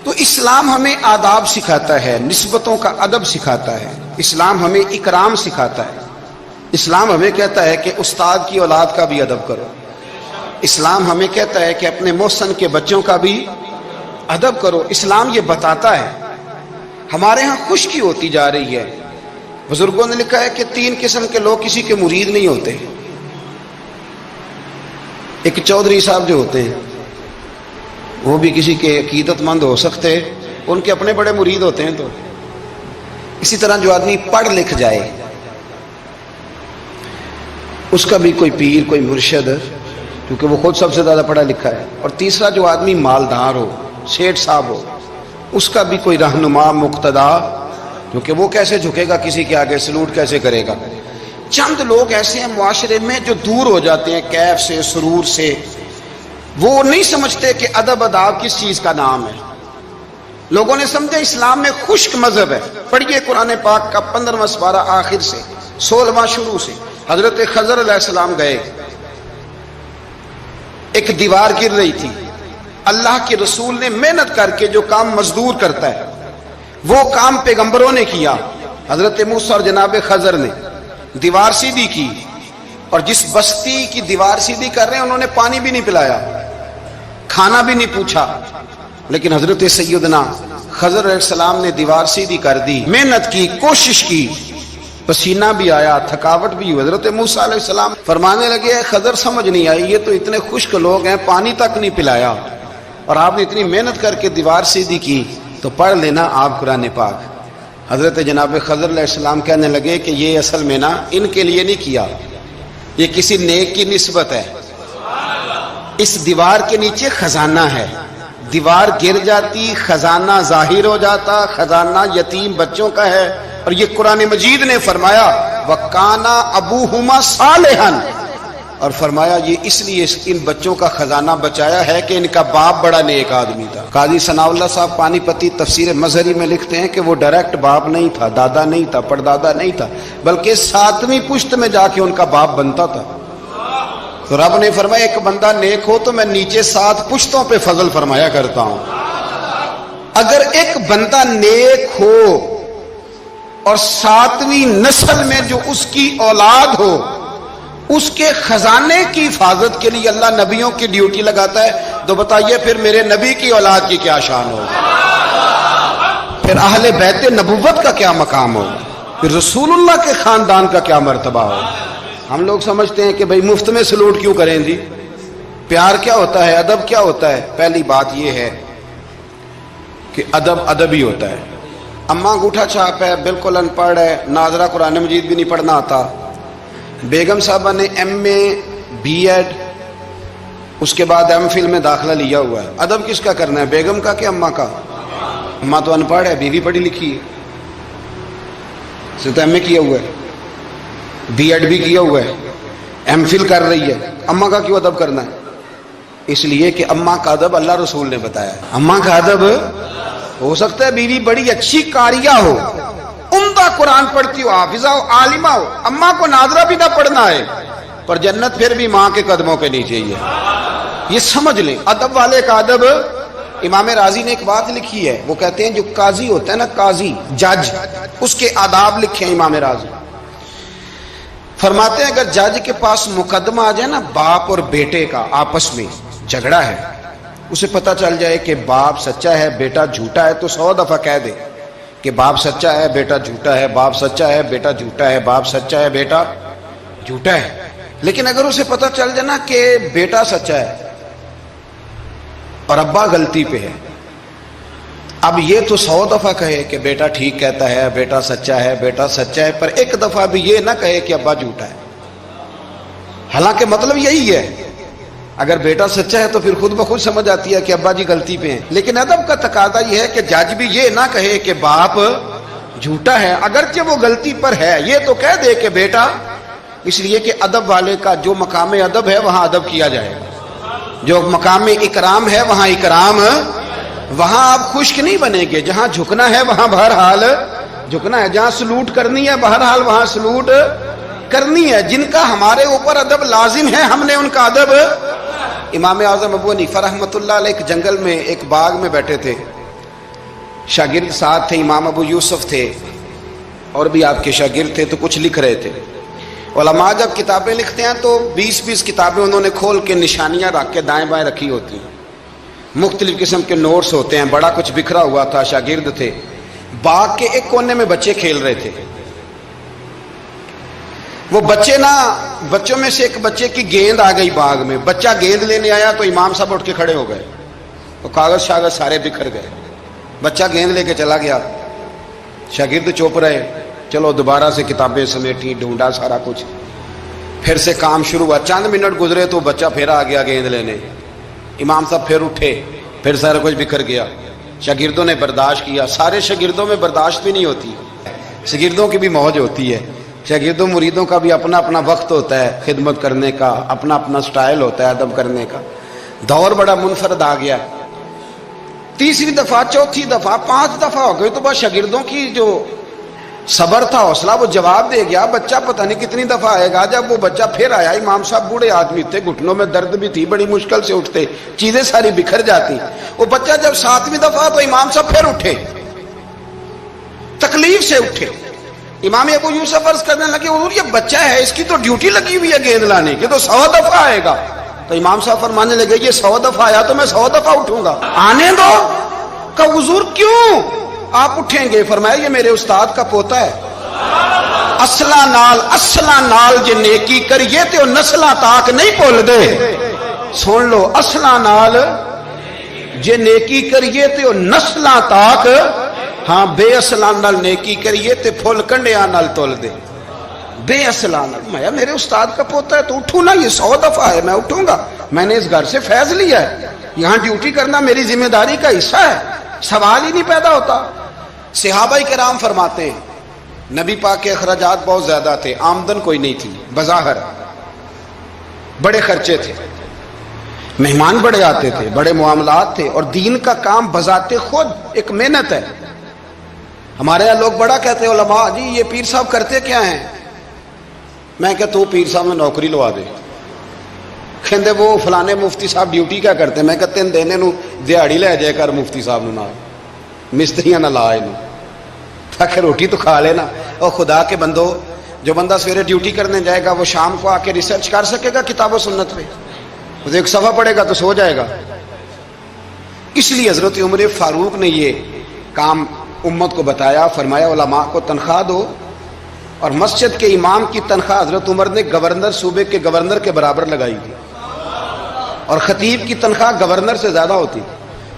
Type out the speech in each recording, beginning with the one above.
تو اسلام ہمیں آداب سکھاتا ہے، نسبتوں کا ادب سکھاتا ہے، اسلام ہمیں اکرام سکھاتا ہے، اسلام ہمیں کہتا ہے کہ استاد کی اولاد کا بھی ادب کرو، اسلام ہمیں کہتا ہے کہ اپنے محسن کے بچوں کا بھی ادب کرو۔ اسلام یہ بتاتا ہے۔ ہمارے ہاں خشکی ہوتی جا رہی ہے۔ بزرگوں نے لکھا ہے کہ 3 قسم کے لوگ کسی کے مرید نہیں ہوتے۔ ایک چودھری صاحب جو ہوتے ہیں وہ بھی کسی کے عقیدت مند ہو سکتے، ان کے اپنے بڑے مرید ہوتے ہیں۔ تو اسی طرح جو آدمی پڑھ لکھ جائے اس کا بھی کوئی پیر، کوئی مرشد، کیونکہ وہ خود سب سے زیادہ پڑھا لکھا ہے۔ اور تیسرا جو آدمی مالدار ہو، سیٹھ صاحب ہو، اس کا بھی کوئی رہنما، مقتدا، کیونکہ وہ کیسے جھکے گا کسی کے آگے، سلوٹ کیسے کرے گا۔ چند لوگ ایسے ہیں معاشرے میں جو دور ہو جاتے ہیں کیف سے، سرور سے، وہ نہیں سمجھتے کہ ادب آداب کس چیز کا نام ہے۔ لوگوں نے سمجھا اسلام میں خشک مذہب ہے۔ پڑھیے قرآن پاک کا 15واں سپارہ آخر سے 16واں شروع سے۔ حضرت خضر علیہ السلام گئے، ایک دیوار گر رہی تھی، اللہ کے رسول نے محنت کر کے جو کام مزدور کرتا ہے وہ کام پیغمبروں نے کیا۔ حضرت موسیٰ اور جناب خضر نے دیوار سیدھی کی، اور جس بستی کی دیوار سیدھی کر رہے ہیں انہوں نے پانی بھی نہیں پلایا، کھانا بھی نہیں پوچھا، لیکن حضرت سیدنا خضر علیہ السلام نے دیوار سیدھی کر دی، محنت کی، کوشش کی، پسینہ بھی آیا، تھکاوٹ بھی ہوئی۔ حضرت موسیٰ علیہ السلام فرمانے لگے خضر سمجھ نہیں آئی، یہ تو اتنے خشک لوگ ہیں، پانی تک نہیں پلایا، اور آپ نے اتنی محنت کر کے دیوار سیدھی کی، تو پڑھ لینا آپ قرآن پاک۔ حضرت جناب خضر علیہ السلام کہنے لگے کہ یہ اصل میں نا ان کے لیے نہیں کیا، یہ کسی نیک کی نسبت ہے، اس دیوار کے نیچے خزانہ ہے، دیوار گر جاتی، خزانہ ظاہر ہو جاتا، خزانہ یتیم بچوں کا ہے۔ اور یہ قرآن مجید نے فرمایا وَكَانَ أَبُوهُمَا صَالِحًا، اور فرمایا یہ اس لیے ان بچوں کا خزانہ بچایا ہے کہ ان کا باپ بڑا نیک آدمی تھا۔ قاضی ثناء اللہ صاحب پانی پتی تفسیر مظہری میں لکھتے ہیں کہ وہ ڈائریکٹ باپ نہیں تھا، دادا نہیں تھا، پردادا نہیں تھا، بلکہ 7ویں پشت میں جا کے ان کا باپ بنتا تھا۔ تو رب نے فرمایا ایک بندہ نیک ہو تو میں نیچے 7 پشتوں پہ فضل فرمایا کرتا ہوں۔ اگر ایک بندہ نیک ہو اور 7ویں نسل میں جو اس کی اولاد ہو، اس کے خزانے کی حفاظت کے لیے اللہ نبیوں کی ڈیوٹی لگاتا ہے، تو بتائیے پھر میرے نبی کی اولاد کی کیا شان ہوگی، پھر اہل بیت نبوت کا کیا مقام ہوگا، پھر رسول اللہ کے خاندان کا کیا مرتبہ ہوگا۔ ہم لوگ سمجھتے ہیں کہ بھئی مفت میں سلوٹ کیوں کریں جی، پیار کیا ہوتا ہے، ادب کیا ہوتا ہے۔ پہلی بات یہ ہے کہ ادب ادب ہی ہوتا ہے۔ اماں انگوٹھا چھاپ ہے، بالکل ان پڑھ ہے، ناظرہ قرآن مجید بھی نہیں پڑھنا آتا، بیگم صاحبہ نے ایم اے، بی ایڈ، اس کے بعد ایم فل میں داخلہ لیا ہوا ہے، ادب کس کا کرنا ہے، بیگم کا کہ اماں کا؟ اماں تو ان پڑھ ہے، بیوی پڑھی لکھی ہے، اسے تو ایم اے کیا ہوا ہے، بی ایڈ بھی کیا ہوا ہے، ایم فل کر رہی ہے، اماں کا کیوں ادب کرنا ہے؟ اس لیے کہ اماں کا ادب اللہ رسول نے بتایا ہے۔ اماں کا ادب ہو سکتا ہے بیوی بڑی اچھی قاریہ ہو، عمدہ قرآن پڑھتی ہو، حافظہ ہو، عالمہ ہو، اماں کو ناظرہ بھی نہ پڑھنا ہے، پر جنت پھر بھی ماں کے قدموں کے نیچے ہی ہے۔ یہ سمجھ لیں ادب والے کا ادب۔ امام راضی نے ایک بات لکھی ہے، وہ کہتے ہیں جو قاضی ہوتا ہے نا، قاضی، جج، اس کے آداب لکھے ہیں امام راضی۔ فرماتے ہیں اگر جج کے پاس مقدمہ آ جائے نا باپ اور بیٹے کا آپس میں جھگڑا ہے، اسے پتہ چل جائے کہ باپ سچا ہے بیٹا جھوٹا ہے، تو 100 دفعہ کہہ دے کہ باپ سچا ہے بیٹا جھوٹا ہے، باپ سچا ہے بیٹا جھوٹا ہے، باپ سچا ہے بیٹا جھوٹا ہے۔ لیکن اگر اسے پتہ چل جائے نا کہ بیٹا سچا ہے اور ابا غلطی پہ ہے، اب یہ تو 100 دفعہ کہے کہ بیٹا ٹھیک کہتا ہے، بیٹا سچا ہے، بیٹا سچا ہے، پر ایک دفعہ بھی یہ نہ کہے کہ ابا جھوٹا ہے، حالانکہ مطلب یہی ہے۔ اگر بیٹا سچا ہے تو پھر خود بخود سمجھ آتی ہے کہ ابا جی غلطی پہ ہیں، لیکن ادب کا تقاضا یہ ہے کہ جج بھی یہ نہ کہے کہ باپ جھوٹا ہے، اگرچہ وہ غلطی پر ہے، یہ تو کہہ دے کہ بیٹا، اس لیے کہ ادب والے کا جو مقام ادب ہے وہاں ادب کیا جائے گا، جو مقام اکرام ہے وہاں اکرام، وہاں آپ خشک نہیں بنیں گے، جہاں جھکنا ہے وہاں بہرحال جھکنا ہے، جہاں سلوٹ کرنی ہے بہرحال وہاں سلوٹ کرنی ہے، جن کا ہمارے اوپر ادب لازم ہے ہم نے ان کا ادب. امام اعظم ابو حنیفہ رحمۃ اللہ علیہ ایک جنگل میں ایک باغ میں بیٹھے تھے، شاگرد ساتھ تھے، امام ابو یوسف تھے اور بھی آپ کے شاگرد تھے، تو کچھ لکھ رہے تھے. علماء جب کتابیں لکھتے ہیں تو 20 کتابیں انہوں نے کھول کے نشانیاں رکھ کے دائیں بائیں رکھی ہوتی ہیں، مختلف قسم کے نوٹس ہوتے ہیں، بڑا کچھ بکھرا ہوا تھا. شاگرد تھے، باغ کے ایک کونے میں بچے کھیل رہے تھے. وہ بچوں میں سے ایک بچے کی گیند آ گئی باغ میں، بچہ گیند لینے آیا تو امام صاحب اٹھ کے کھڑے ہو گئے، تو کاغذ شاغذ سارے بکھر گئے. بچہ گیند لے کے چلا گیا، شاگرد چوپ رہے. چلو دوبارہ سے کتابیں سمیٹی، ڈھونڈا سارا کچھ، پھر سے کام شروع ہوا. چند منٹ گزرے تو بچہ پھر آ گیا گیند لینے. امام صاحب پھر اٹھے، پھر سارا کچھ بکھر گیا. شاگردوں نے برداشت کیا. سارے شاگردوں میں برداشت بھی نہیں ہوتی، شاگردوں کی بھی موج ہوتی ہے. شاگردوں مریدوں کا بھی اپنا اپنا وقت ہوتا ہے خدمت کرنے کا، اپنا اپنا سٹائل ہوتا ہے ادب کرنے کا. دور بڑا منفرد آ گیا. تیسری دفعہ، چوتھی دفعہ، 5 دفعہ ہو گئی تو بس شاگردوں کی جو صبر تھا، حوصلہ، وہ جواب دے گیا. بچہ پتہ نہیں کتنی دفعہ آئے گا. جب وہ بچہ پھر آیا، امام صاحب بوڑھے آدمی تھے، گھٹنوں میں درد بھی تھی، بڑی مشکل سے اٹھتے، چیزیں ساری بکھر جاتی. وہ بچہ جب 7ویں دفعہ تو امام صاحب پھر اٹھے، تکلیف سے اٹھے. امام ابو یوسف عرض کرنے لگے، حضور یہ بچہ ہے، اس کی تو ڈیوٹی لگی ہوئی ہے گیند لانے کی، تو 100 دفعہ آئے گا. تو امام صاحب فرمانے لگے، یہ 100 دفعہ آیا تو میں 100 دفعہ اٹھوں گا، آنے دو. کہ حضور کیوں آپ اٹھیں گے؟ فرمایا یہ میرے استاد کا پوتا ہے. اصلا نال جے نیکی کریے تے نسلاں تاک نہیں بھول دے. سن لو، اصلا نال جے نیکی کریے تے نسلاں تاک، ہاں بے اصلاں نال نیکی کریے تے پھل کنڈیاں نال تول دے. بے اصلاں نال، میں میرے استاد کا پوتا ہے تو اٹھوں نا، یہ 100 دفعہ ہے میں اٹھوں گا. میں نے اس گھر سے فیض لیا ہے، یہاں ڈیوٹی کرنا میری ذمہ داری کا حصہ ہے، سوال ہی نہیں پیدا ہوتا. صحابہ کرام فرماتے ہیں نبی پاک کے اخراجات بہت زیادہ تھے، آمدن کوئی نہیں تھی، بظاہر بڑے خرچے تھے، مہمان بڑے آتے تھے، بڑے معاملات تھے، اور دین کا کام بذات خود ایک محنت ہے. ہمارے یہاں لوگ بڑا کہتے ہیں علماء، جی یہ پیر صاحب کرتے کیا ہیں؟ میں کہ تو پیر صاحب میں نوکری لوا دے. کہندے وہ فلانے مفتی صاحب ڈیوٹی کیا کرتے ہیں؟ میں کہتے ہیں دینے نو دیہڑی لے جائے کر مفتی صاحب نو، نہ مستریاں نہ لا انہوں تاکہ روٹی تو کھا لینا. اور خدا کے بندو، جو بندہ سویرے ڈیوٹی کرنے جائے گا وہ شام کو آ کے ریسرچ کر سکے گا کتاب و سنت پہ؟ وہ ایک صفحہ پڑھے گا تو سو جائے گا. اس لیے حضرت عمر فاروق نے یہ کام امت کو بتایا، فرمایا علماء کو تنخواہ دو. اور مسجد کے امام کی تنخواہ حضرت عمر نے گورنر، صوبے کے گورنر کے برابر لگائی تھی، اور خطیب کی تنخواہ گورنر سے زیادہ ہوتی.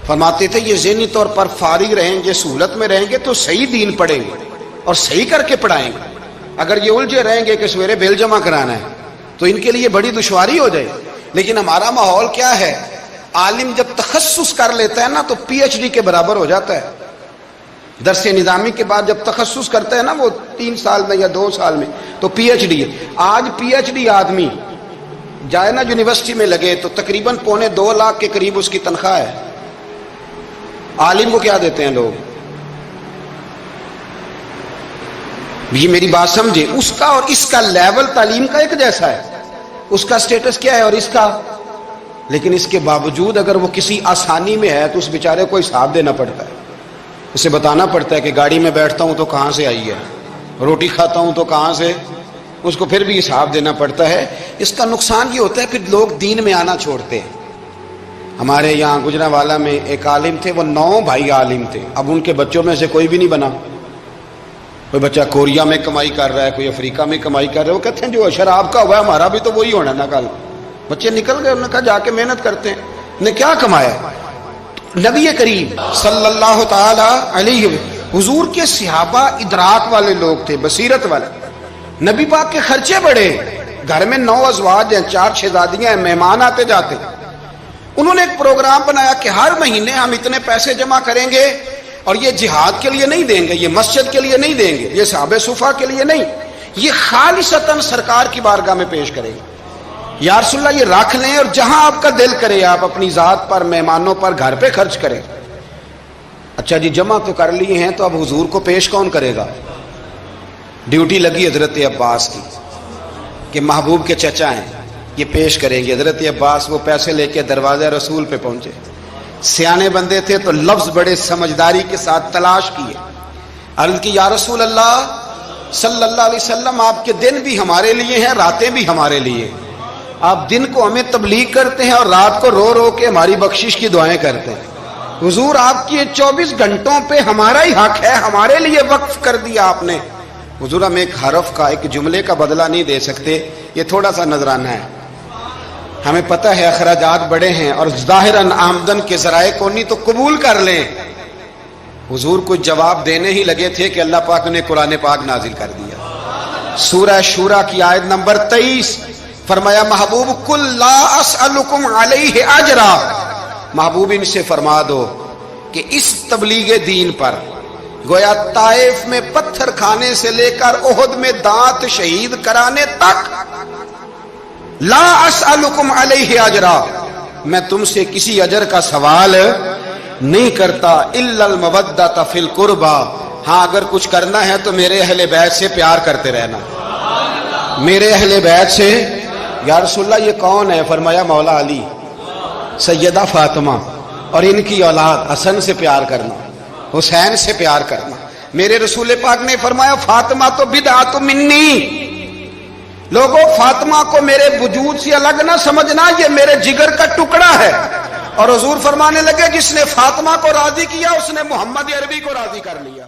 فرماتے تھے یہ ذہنی طور پر فارغ رہیں گے، سہولت میں رہیں گے تو صحیح دین پڑھیں گے اور صحیح کر کے پڑھائیں گے. اگر یہ الجھے رہیں گے کہ سویرے بل جمع کرانا ہے تو ان کے لیے بڑی دشواری ہو جائے. لیکن ہمارا ماحول کیا ہے؟ عالم جب تخصص کر لیتا ہے نا تو پی ایچ ڈی کے برابر ہو جاتا ہے. درس نظامی کے بعد جب تخصص کرتا ہے نا وہ 3 سال میں یا 2 سال میں تو پی ایچ ڈی ہے. آج پی ایچ ڈی آدمی جائے نا یونیورسٹی میں لگے تو تقریباً 2.25 لاکھ کے قریب اس کی تنخواہ ہے. عالم کو کیا دیتے ہیں لوگ؟ یہ میری بات سمجھے، اس کا اور اس کا لیول تعلیم کا ایک جیسا ہے، اس کا سٹیٹس کیا ہے اور اس کا. لیکن اس کے باوجود اگر وہ کسی آسانی میں ہے تو اس بیچارے کو حساب دینا پڑتا ہے، اسے بتانا پڑتا ہے کہ گاڑی میں بیٹھتا ہوں تو کہاں سے آئی ہے، روٹی کھاتا ہوں تو کہاں سے، اس کو پھر بھی حساب دینا پڑتا ہے. اس کا نقصان یہ ہوتا ہے پھر لوگ دین میں آنا چھوڑتے ہیں. ہمارے یہاں گجرانوالہ میں ایک عالم تھے، وہ 9 بھائی عالم تھے. اب ان کے بچوں میں سے کوئی بھی نہیں بنا. کوئی بچہ کوریا میں کمائی کر رہا ہے، کوئی افریقہ میں کمائی کر رہا ہے. وہ کہتے ہیں جو شراب کا ہوا ہے ہمارا بھی تو وہی ہونا نا. کل بچے نکل گئے، انہوں نے کہا جا کے محنت کرتے ہیں. نے کیا کمایا؟ نبی کریم صلی اللہ تعالی علیہ حضور کے صحابہ ادراک والے لوگ تھے، بصیرت والے. نبی پاک کے خرچے بڑے، گھر میں 9 ازواج ہیں، 4 شہزادیاں ہیں، مہمان آتے جاتے. انہوں نے ایک پروگرام بنایا کہ ہر مہینے ہم اتنے پیسے جمع کریں گے، اور یہ جہاد کے لیے نہیں دیں گے، یہ مسجد کے لیے نہیں دیں گے، یہ صحابہ صفا کے لیے نہیں، یہ خالصتاً سرکار کی بارگاہ میں پیش کریں گے. یا رسول اللہ یہ رکھ لیں اور جہاں آپ کا دل کرے آپ اپنی ذات پر، مہمانوں پر، گھر پہ خرچ کریں. اچھا جی جمع تو کر لیے ہیں، تو اب حضور کو پیش کون کرے گا؟ ڈیوٹی لگی حضرت عباس کی. کہ محبوب کے چچا ہیں، یہ پیش کریں گے۔ حضرت عباس وہ پیسے لے کے دروازہ رسول پہ پہنچے، سیانے بندے تھے تو لفظ بڑے سمجھداری کے ساتھ تلاش کیے، عرض کی یا رسول اللہ صلی اللہ علیہ وسلم، آپ کے دن بھی ہمارے لیے ہیں، راتیں بھی ہمارے لیے، آپ دن کو ہمیں تبلیغ کرتے ہیں اور رات کو رو رو کے ہماری بخشش کی دعائیں کرتے ہیں، حضور آپ کی 24 گھنٹوں پہ ہمارا ہی حق ہے، ہمارے لیے وقف کر دیا آپ نے۔ حضور ہم ایک حرف کا، ایک جملے کا بدلہ نہیں دے سکتے، یہ تھوڑا سا نذرانہ ہے، ہمیں پتہ ہے اخراجات بڑے ہیں اور ظاہراً آمدن کے ذرائع کو نہیں تو قبول کر لیں۔ حضور کو جواب دینے ہی لگے تھے کہ اللہ پاک نے قرآن پاک نازل کر دیا، سورہ شورى کی آیت نمبر 23، فرمایا محبوب قل لا اسألکم علیہ اجرا، محبوب ان سے فرما دو کہ اس تبلیغ دین پر گویا طائف میں پتھر کھانے سے لے کر احد میں دانت شہید کرانے تک، لا اسألکم علیہ اجرا، میں تم سے کسی اجر کا سوال نہیں کرتا، الا المودۃ فی القربى، ہاں اگر کچھ کرنا ہے تو میرے اہل بیت سے پیار کرتے رہنا، میرے اہل بیت سے۔ یا رسول اللہ یہ کون ہے؟ فرمایا مولا علی، سیدہ فاطمہ اور ان کی اولاد حسن سے پیار کرنا، حسین سے پیار کرنا۔ میرے رسول پاک نے فرمایا فاطمہ تو بدعت منی، لوگوں فاطمہ کو میرے وجود سے الگ نہ سمجھنا، یہ میرے جگر کا ٹکڑا ہے۔ اور حضور فرمانے لگے جس نے فاطمہ کو راضی کیا اس نے محمد عربی کو راضی کر لیا۔